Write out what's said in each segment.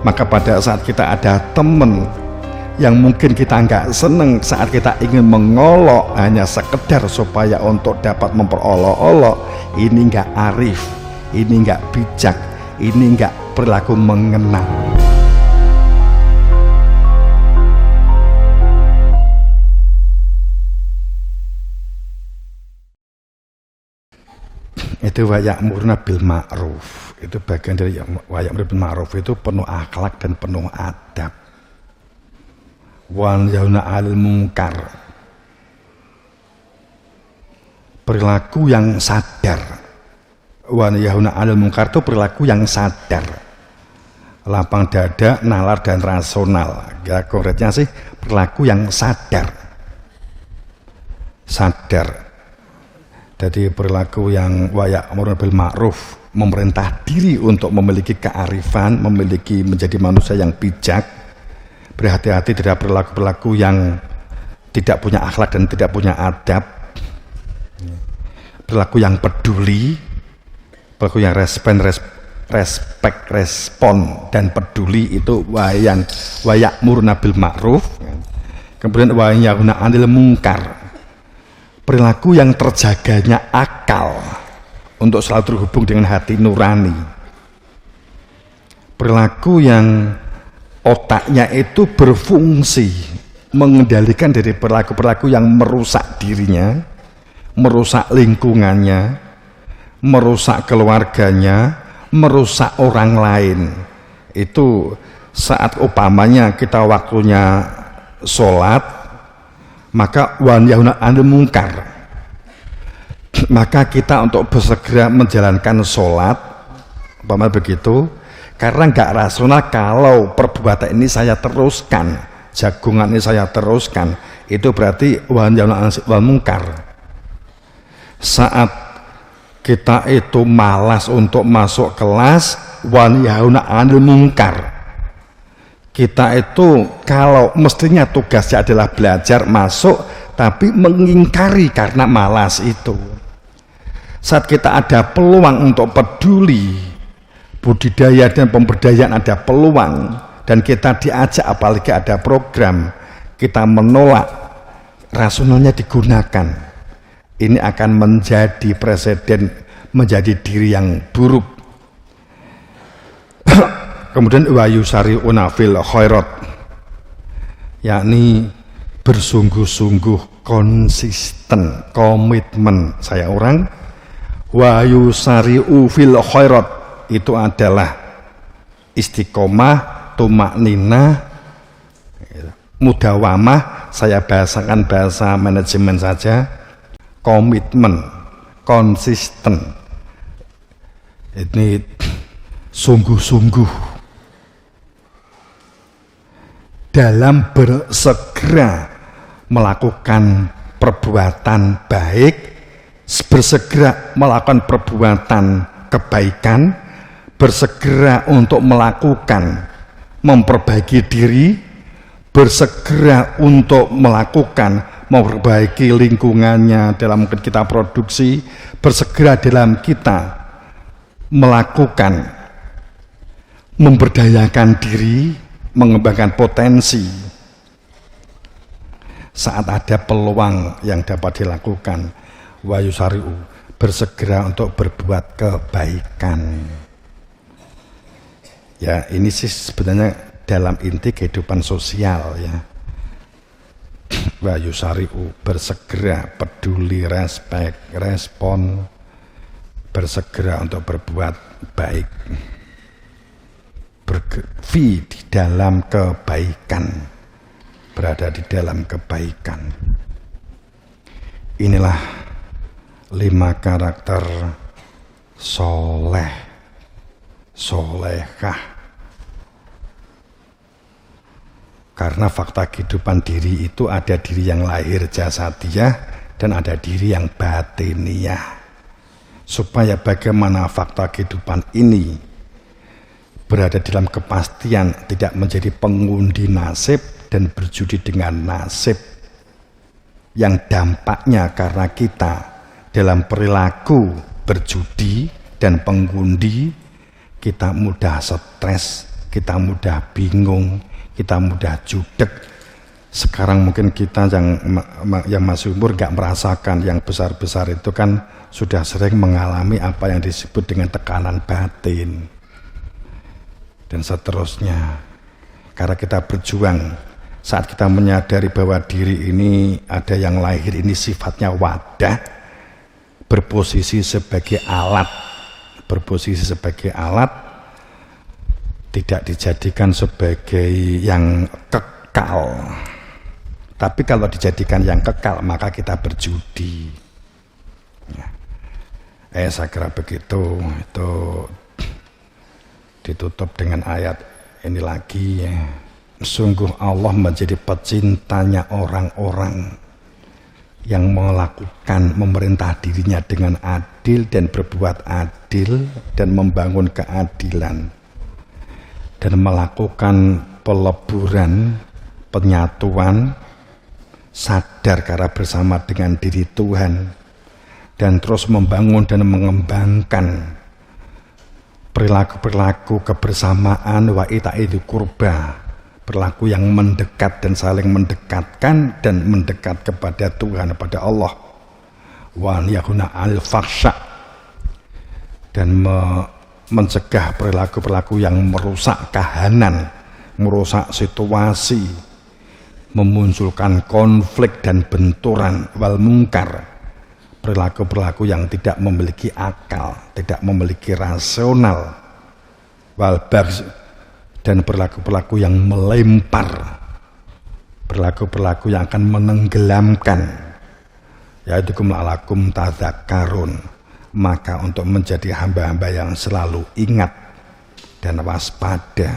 Maka pada saat kita ada teman yang mungkin kita nggak seneng, saat kita ingin mengolok hanya sekedar supaya untuk dapat memperolok-olok, ini nggak arif, ini nggak bijak, ini nggak perilaku mengenal. Itu wa ya'muruna bil ma'ruf, itu bagian dari wa ya'muruna bil ma'ruf, itu penuh akhlak dan penuh adab. Wa yanhauna 'anil munkar, perilaku yang sadar. Wa yanhauna 'anil munkar itu perilaku yang sadar, lapang dada, nalar dan rasional. Ya, konkretnya sih perilaku yang sadar. Jadi perilaku yang wa ya'muruna bil ma'ruf, memerintah diri untuk memiliki kearifan, menjadi manusia yang bijak, berhati-hati terhadap perilaku-perilaku yang tidak punya akhlak dan tidak punya adab, perilaku yang peduli, perilaku yang respon dan peduli, itu wa ya'muruna bil ma'ruf. Kemudian wa yanhauna 'anil munkar, perilaku yang terjaganya akal untuk selalu terhubung dengan hati nurani, perilaku yang otaknya itu berfungsi mengendalikan dari perilaku-perilaku yang merusak dirinya, merusak lingkungannya, merusak keluarganya, merusak orang lain. Itu saat umpamanya kita waktunya sholat, maka wa yanhauna 'anil munkar, maka kita untuk bersegera menjalankan sholat, umpama begitu, karena nggak rasional kalau perbuatan ini saya teruskan, jagungan ini saya teruskan, itu berarti wa yanhauna 'anil munkar. Saat kita itu malas untuk masuk kelas, wa yanhauna 'anil munkar, kita itu kalau mestinya tugasnya adalah belajar, masuk, tapi mengingkari karena malas itu. Saat kita ada peluang untuk peduli, budidaya dan pemberdayaan ada peluang, dan kita diajak, apalagi ada program, kita menolak, rasionalnya digunakan. Ini akan menjadi presiden, menjadi diri yang buruk. Kemudian wa yusari'una fil khairat, yakni bersungguh-sungguh, konsisten, komitmen. Saya orang wa yusari'u fil khairat itu adalah istiqomah, tumakninah, mudawamah. Saya bahasakan bahasa manajemen saja, komitmen, konsisten. Ini sungguh-sungguh dalam bersegera melakukan perbuatan baik, bersegera melakukan perbuatan kebaikan, bersegera untuk melakukan memperbaiki diri, bersegera untuk melakukan memperbaiki lingkungannya dalam kita produksi, bersegera dalam kita melakukan memberdayakan diri, mengembangkan potensi. Saat ada peluang yang dapat dilakukan, wa yusari'u, bersegera untuk berbuat kebaikan. Ya, ini sih sebenarnya dalam inti kehidupan sosial, ya. Wa yusari'u, bersegera, peduli, respon, bersegera untuk berbuat baik, di dalam kebaikan, berada di dalam kebaikan. Inilah 5 karakter soleh, solehah. Karena fakta kehidupan diri itu ada diri yang lahir jasadiah dan ada diri yang batiniah. Supaya bagaimana fakta kehidupan ini berada dalam kepastian, tidak menjadi pengundi nasib dan berjudi dengan nasib yang dampaknya karena kita dalam perilaku berjudi dan pengundi, kita mudah stres, kita mudah bingung, kita mudah judek. Sekarang mungkin kita yang masih umur gak merasakan, yang besar-besar itu kan sudah sering mengalami apa yang disebut dengan tekanan batin dan seterusnya. Karena kita berjuang, saat kita menyadari bahwa diri ini ada yang lahir ini sifatnya wadah, berposisi sebagai alat, tidak dijadikan sebagai yang kekal. Tapi kalau dijadikan yang kekal, maka kita berjudi. Saya kira begitu. Itu ditutup dengan ayat ini lagi ya. Sungguh Allah menjadi pecintanya orang-orang yang melakukan memerintah dirinya dengan adil dan berbuat adil dan membangun keadilan dan melakukan peleburan, penyatuan, sadar karena bersama dengan diri Tuhan, dan terus membangun dan mengembangkan perilaku-perilaku kebersamaan wa ita'idul qurba, perilaku yang mendekat dan saling mendekatkan dan mendekat kepada Tuhan, kepada Allah, wa yahuna al-fakhsha, dan mencegah perilaku-perilaku yang merusak kahanan, merusak situasi, memunculkan konflik dan benturan, wal mungkar, perilaku-perilaku yang tidak memiliki akal, tidak memiliki rasional, wal bagz, dan perilaku-perilaku yang melempar, perilaku-perilaku yang akan menenggelamkan, yaitu kumla'alakum tadzakkarun. Maka untuk menjadi hamba-hamba yang selalu ingat dan waspada.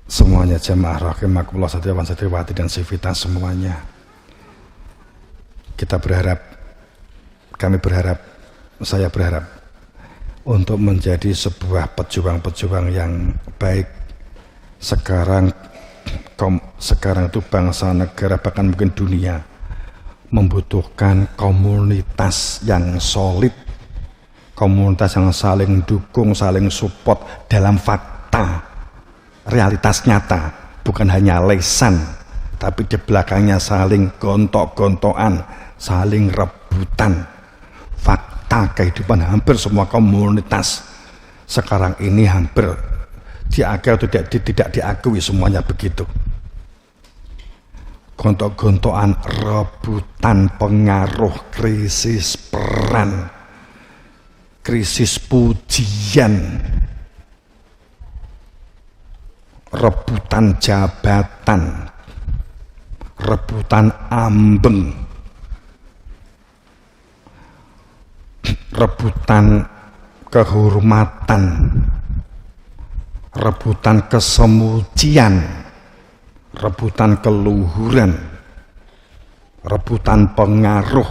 Semuanya jemaah rahimakumullah, setiawan setiawati dan sivitas semuanya. Saya berharap untuk menjadi sebuah pejuang-pejuang yang baik. Sekarang itu bangsa, negara, bahkan mungkin dunia membutuhkan komunitas yang solid, komunitas yang saling dukung, saling support dalam fakta, realitas nyata, bukan hanya lesan, tapi di belakangnya saling gontok-gontokan, saling rebutan. Fakta kehidupan hampir semua komunitas sekarang ini hampir diakui atau tidak diakui, semuanya begitu. Gontok-gontokan, rebutan pengaruh, krisis peran, krisis pujian, rebutan jabatan, rebutan ambeng, rebutan kehormatan, rebutan kesemucian, rebutan keluhuran, rebutan pengaruh,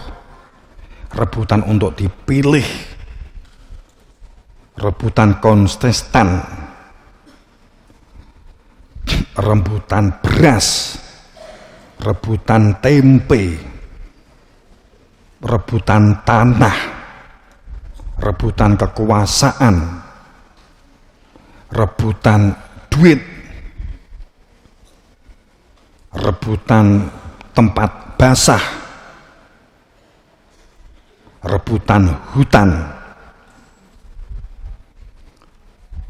rebutan untuk dipilih, rebutan kontestan, rebutan beras, rebutan tempe, rebutan tanah, rebutan kekuasaan, rebutan duit, rebutan tempat basah, rebutan hutan,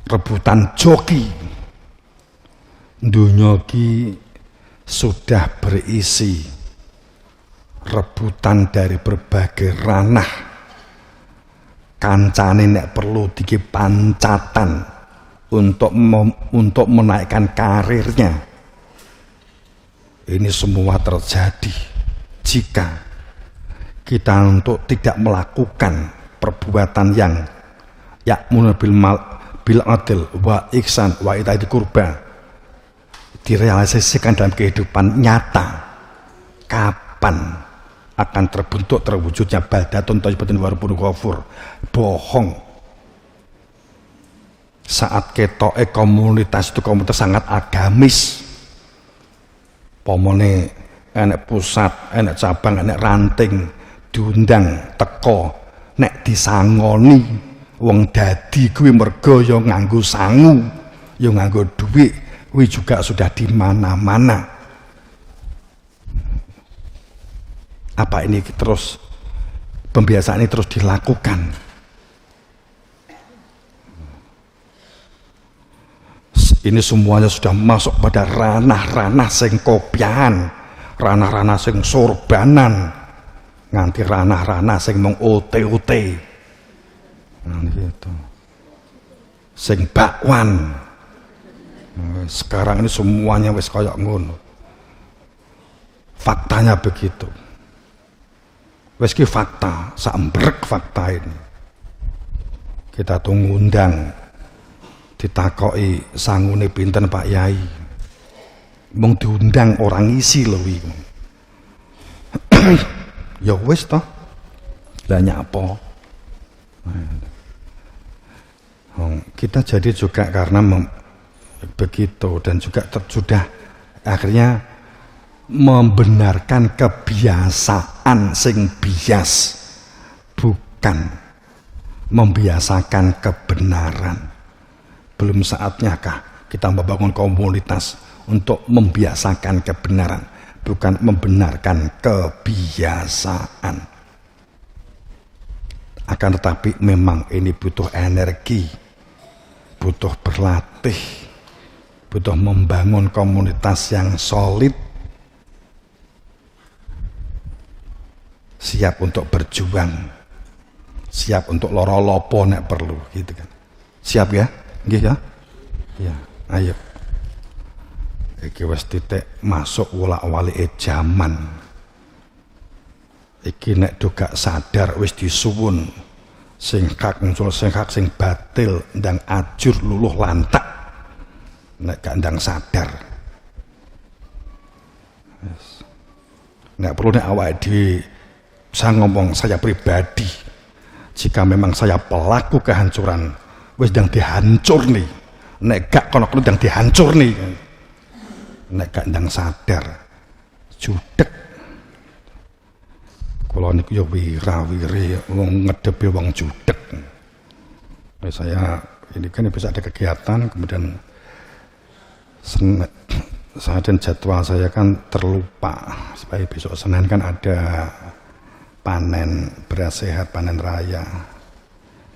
rebutan joki. Dunia ki sudah berisi rebutan dari berbagai ranah. Kancane nek perlu diki pancatan untuk menaikkan karirnya. Ini semua terjadi jika kita untuk tidak melakukan perbuatan yang ya'muru bil adl wa ihsan wa ita'idil qurba direalisasikan dalam kehidupan nyata. Kapan akan terbentuk terwujudnya baldatun thayyibatun wa rabbun ghafur? Bohong. Saat ketoke komunitas itu komunitas sangat agamis, pomone enek pusat, enek cabang, enek ranting, diundang teko, nek disangoni Wong dadi kuwi mergo ya nganggo sangu, ya nganggo duit, kuwi juga sudah di mana-mana. Apa ini terus pembiasaan ini terus dilakukan? Ini semuanya sudah masuk pada ranah-ranah sing kopian, ranah-ranah sing sorbanan, nganti ranah-ranah sing mung ote-ote. Nah gitu. Sing bakwan. Sekarang ini semuanya wis kayak ngono. Faktanya begitu. Wis ki fakta, saembrek fakta ini. Kita tunggu undang ditakoki sangune pinten Pak Yai. Mung diundang orang isi lho iki. Ya wis toh. Lah nyapa? Kita jadi juga karena begitu dan juga sudah akhirnya membenarkan kebiasaan sing bias, bukan membiasakan kebenaran. Belum saatnya kah kita membangun komunitas untuk membiasakan kebenaran, bukan membenarkan kebiasaan. Akan tetapi memang ini butuh energi, butuh berlatih, butuh membangun komunitas yang solid, siap untuk berjuang, siap untuk loro lopo nek perlu, gitu kan. Siap ya? Nggih ya? Ya, ayo. Iki wis titik masuk wolak-walike jaman. Iki nek do gak sadar wis disuwun. Sing hak muncul, sing hak, sing batil ndang ajur luluh lantak. Nek gak ndang sadar. Yes. Nek perlu nek awake dhewe saya ngomong saya pribadi. Jika memang saya pelaku kehancuran, wis ndang dihancur nih. Nek gak kono-kono ndang dihancur nih. Nek gak ndang sadar. Judek. Kalau niku ya wira-wiri wong ngedepi wong judek. Saya ini kan bisa ada kegiatan, kemudian saya dan jadwal saya kan terlupa. Supaya besok Senin kan ada panen beras sehat, panen raya.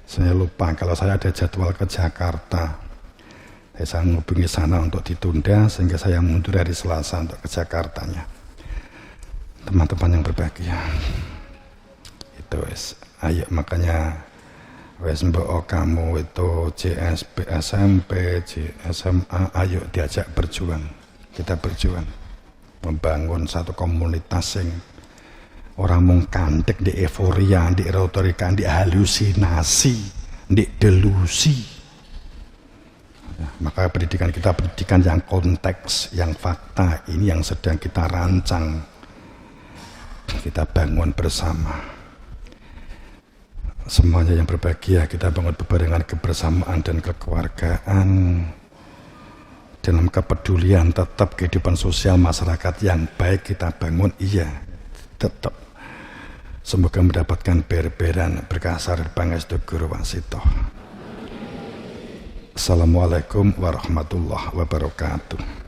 Saya lupa kalau saya ada jadwal ke Jakarta. Saya menghubungi sana untuk ditunda sehingga saya mundur hari Selasa untuk ke Jakartanya. Teman-teman yang berbahagia, itu wes, ayo makanya wes mbok kamu itu JSP, SMP, SMA, ayo diajak berjuang, kita berjuang membangun satu komunitas yang orang mung kandek di euforia, di retorika, di halusinasi, di delusi. Maka pendidikan kita pendidikan yang konteks, yang fakta, ini yang sedang kita rancang. Kita bangun bersama. Semuanya yang berbahagia, kita bangun bebarengan kebersamaan dan kekeluargaan. Dalam kepedulian tetap kehidupan sosial masyarakat yang baik kita bangun, iya, tetap. Semoga mendapatkan berberan berkasar pangestu Guru Wasito. Assalamualaikum warahmatullahi wabarakatuh.